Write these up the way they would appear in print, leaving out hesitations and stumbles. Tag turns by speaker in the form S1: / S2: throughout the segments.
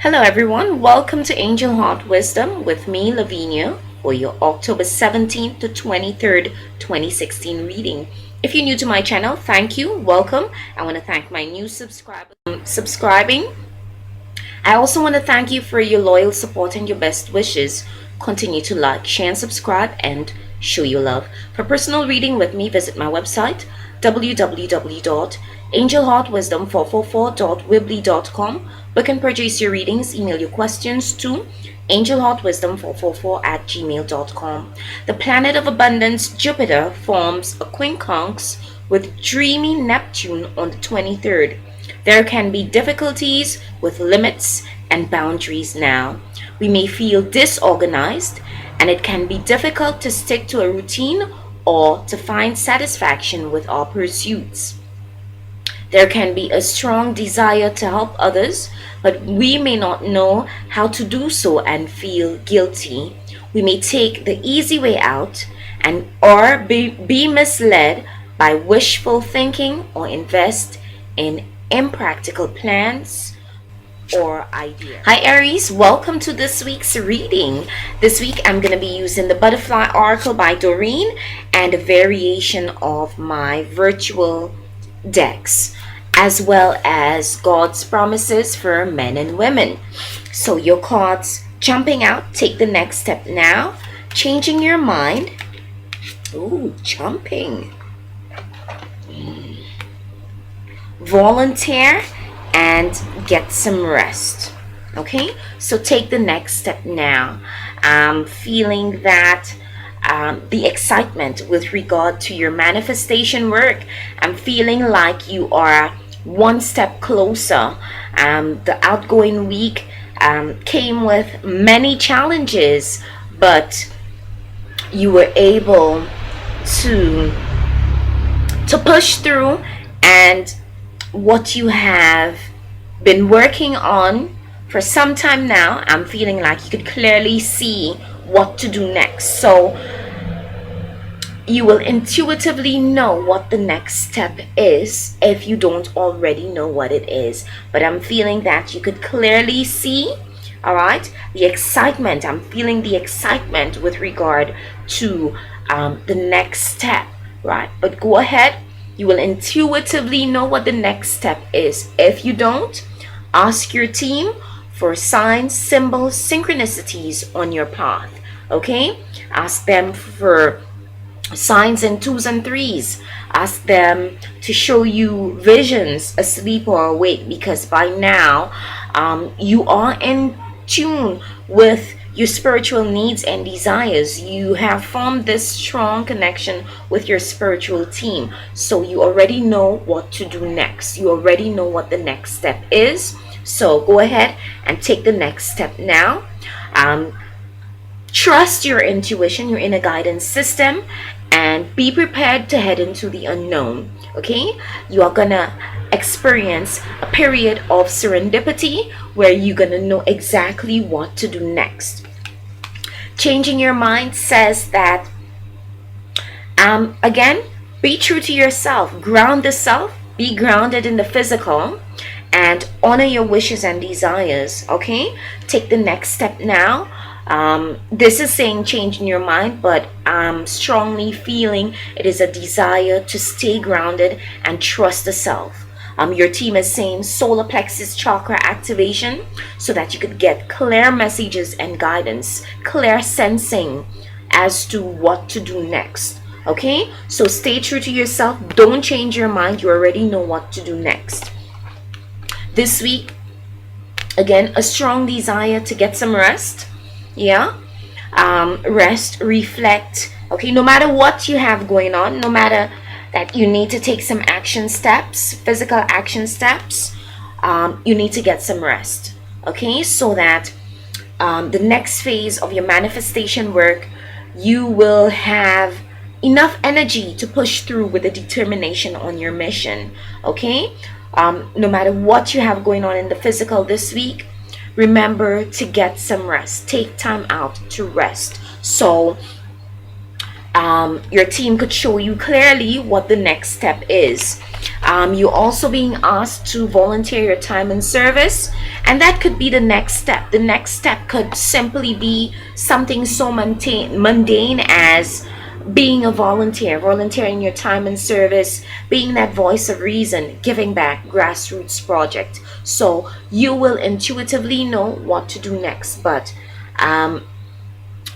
S1: Hello everyone, welcome to Angel Heart Wisdom with me, Lavinia, for your October 17th to 23rd, 2016 reading. If you're new to my channel, thank you, welcome. I want to thank my new subscribers subscribing. I also want to thank you for your loyal support and your best wishes. Continue to like, share, and subscribe, and show your love. For personal reading with me, visit my website www.angelheartwisdom444.weebly.com. Book and purchase your readings. Email your questions to angelheartwisdom444@gmail.com. The planet of abundance, Jupiter, forms a quincunx with dreamy Neptune on the 23rd. There can be difficulties with limits and boundaries now. We may feel disorganized, and it can be difficult to stick to a routine or to find satisfaction with our pursuits. There can be a strong desire to help others, but we may not know how to do so and feel guilty. We may take the easy way out or be misled by wishful thinking or invest in impractical plans or ideas. Hi Aries, welcome to this week's reading. This week I'm going to be using the Butterfly Oracle by Doreen and a variation of my virtual decks, as well as God's promises for men and women. So your cards jumping out, take the next step now. Changing your mind. Ooh, jumping. Volunteer and get some rest. Okay, so take the next step now. Feeling that the excitement with regard to your manifestation work. I'm feeling like you are one step closer. The outgoing week came with many challenges, but you were able to push through, and what you have been working on for some time now, I'm feeling like you could clearly see what to do next. So you will intuitively know what the next step is if you don't already know what it is. But I'm feeling that you could clearly see, all right, the excitement. I'm feeling the excitement with regard to the next step, right? But go ahead. You will intuitively know what the next step is. If you don't, ask your team for signs, symbols, synchronicities on your path. Okay? Ask them for signs in 2s and 3s. Ask them to show you visions, asleep or awake, because by now you are in tune with your spiritual needs and desires. You have formed this strong connection with your spiritual team, so you already know what to do next. You already know what the next step is. So go ahead and take the next step now. Trust your intuition, your inner guidance system, and be prepared to head into the unknown. Okay, you are gonna experience a period of serendipity where you're gonna know exactly what to do next. Changing your mind says that again, be true to yourself, ground the self, be grounded in the physical, and honor your wishes and desires. Okay, take the next step now. This is saying change in your mind, but I'm strongly feeling it is a desire to stay grounded and trust the self. Your team is saying solar plexus chakra activation so that you could get clear messages and guidance, clear sensing as to what to do next. Okay, so stay true to yourself. Don't change your mind. You already know what to do next. This week, again, a strong desire to get some rest. Yeah, rest, reflect. Okay, no matter what you have going on, no matter that you need to take some action steps, physical action steps, you need to get some rest. Okay, so that the next phase of your manifestation work, you will have enough energy to push through with the determination on your mission. Okay, no matter what you have going on in the physical this week, remember to get some rest. Take time out to rest. So your team could show you clearly what the next step is. You're also being asked to volunteer your time and service And that could be the next step. The next step could simply be something so mundane as being a volunteer, volunteering your time and service, being that voice of reason, giving back, grassroots project. So you will intuitively know what to do next. But um,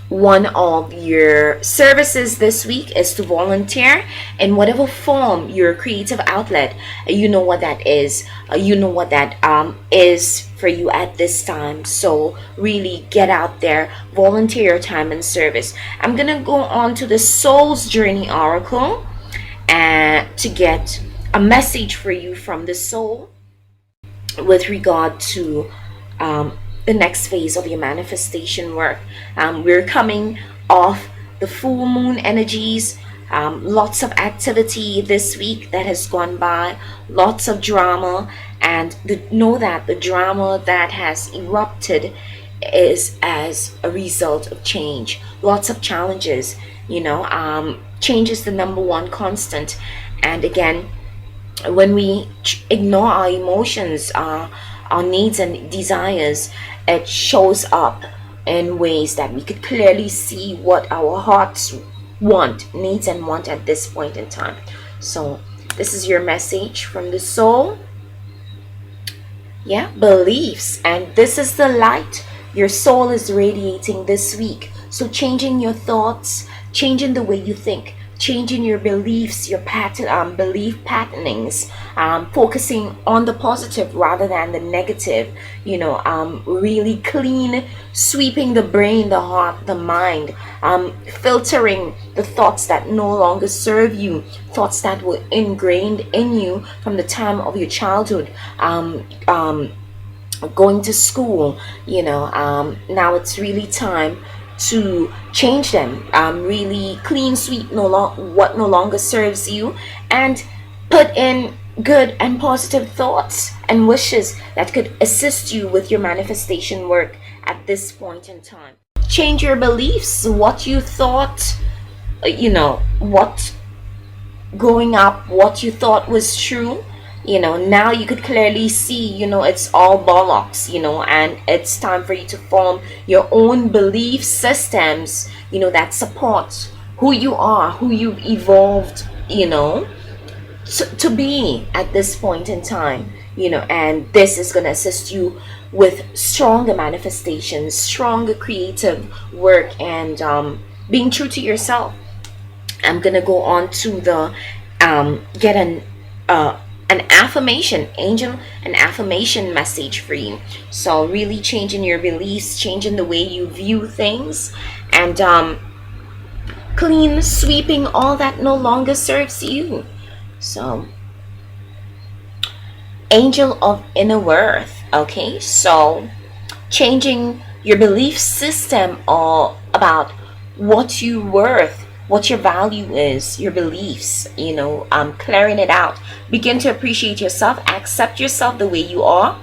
S1: one of your services this week is to volunteer in whatever form your creative outlet. You know what that is. You know what that is for you at this time. So really get out there, volunteer your time and service. I'm gonna go on to the Soul's Journey Oracle and to get a message for you from the soul with regard to the next phase of your manifestation work. We're coming off the full moon energies, lots of activity this week that has gone by, lots of drama, and know that the drama that has erupted is as a result of change. Lots of challenges, change is the number one constant. And again, when we ignore our emotions, our needs and desires, it shows up in ways that we could clearly see what our hearts needs and want at this point in time. So this is your message from the soul. Yeah, beliefs, and this is the light your soul is radiating this week. So changing your thoughts, changing the way you think, changing your beliefs, your belief patternings, focusing on the positive rather than the negative, really clean, sweeping the brain, the heart, the mind, filtering the thoughts that no longer serve you, thoughts that were ingrained in you from the time of your childhood, going to school, now it's really time to change them, really clean sweep what no longer serves you, and put in good and positive thoughts and wishes that could assist you with your manifestation work at this point in time. Change your beliefs, what you thought, what growing up, what you thought was true, now you could clearly see, it's all bollocks, and it's time for you to form your own belief systems, that support who you are, who you've evolved, to be at this point in time, and this is going to assist you with stronger manifestations, stronger creative work, and being true to yourself. I'm going to go on to the get an affirmation angel, an affirmation message for you. So really changing your beliefs, changing the way you view things, and clean sweeping all that no longer serves you. So angel of inner worth. Okay, so changing your belief system all about what you're worth, what your value is, your beliefs, clearing it out. Begin to appreciate yourself, accept yourself the way you are,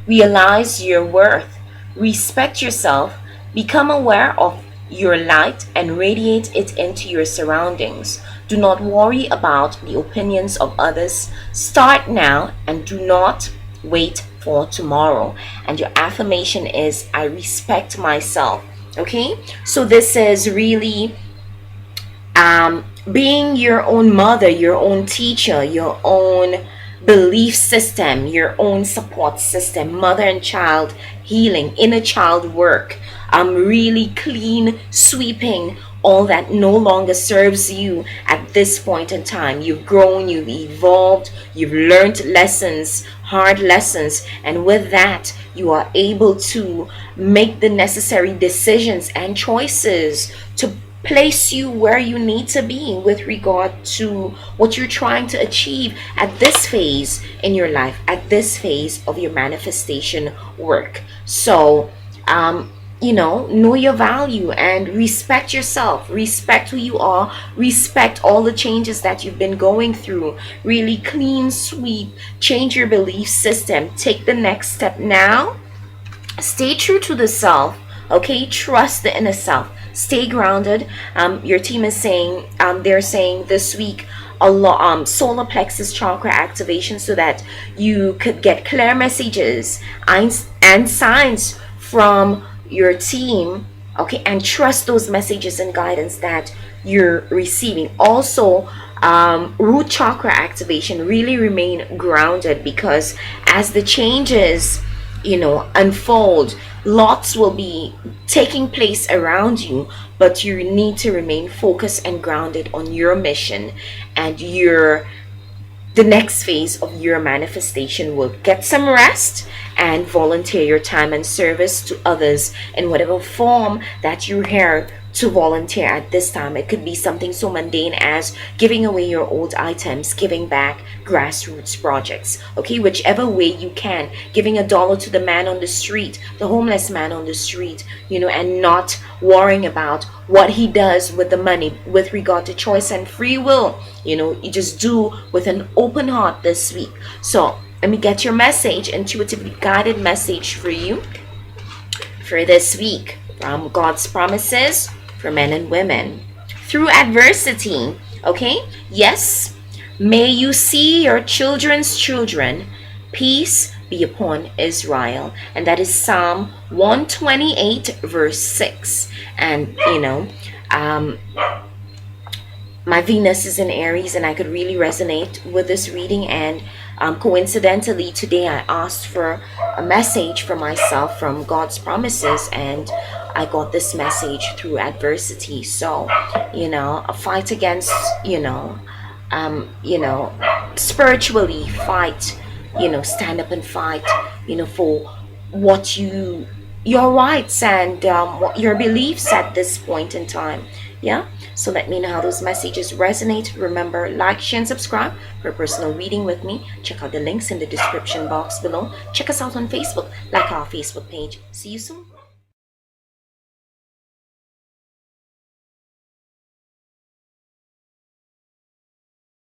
S1: realize your worth, respect yourself, become aware of your light and radiate it into your surroundings. Do not worry about the opinions of others. Start now and do not wait for tomorrow. And your affirmation is, I respect myself. Okay, so this is really being your own mother, your own teacher, your own belief system, your own support system, mother and child healing, inner child work, really clean sweeping all that no longer serves you at this point in time. You've grown, you've evolved, you've learned lessons, hard lessons, and with that you are able to make the necessary decisions and choices to place you where you need to be with regard to what you're trying to achieve at this phase in your life, at this phase of your manifestation work. So know your value and respect yourself, respect who you are, respect all the changes that you've been going through. Really clean sweep, change your belief system, take the next step now. Stay true to the self. Okay, trust the inner self, stay grounded. Your team is saying, they're saying this week, a lot solar plexus chakra activation, so that you could get clear messages and signs from your team, okay, and trust those messages and guidance that you're receiving. Also, root chakra activation, really remain grounded, because as the changes, unfold, lots will be taking place around you, but you need to remain focused and grounded on your mission and your the next phase of your manifestation. Will get some rest and volunteer your time and service to others in whatever form that you're here to volunteer at this time. It could be something so mundane as giving away your old items, giving back, grassroots projects, okay, whichever way you can, giving $1 to the man on the street, the homeless man on the street, and not worrying about what he does with the money with regard to choice and free will. You just do with an open heart this week. So let me get your message, intuitively guided message for you for this week from God's promises for men and women. Through adversity, okay? Yes, may you see your children's children. Peace be upon Israel. And that is Psalm 128, verse 6. And, my Venus is in Aries, and I could really resonate with this reading. And coincidentally, today I asked for a message for myself from God's promises, and I got this message through adversity. So, a fight against, spiritually fight, stand up and fight, for what your rights and what your beliefs at this point in time. Yeah. So let me know how those messages resonate. Remember, like, share, and subscribe for a personal reading with me. Check out the links in the description box below. Check us out on Facebook. Like our Facebook page. See you soon.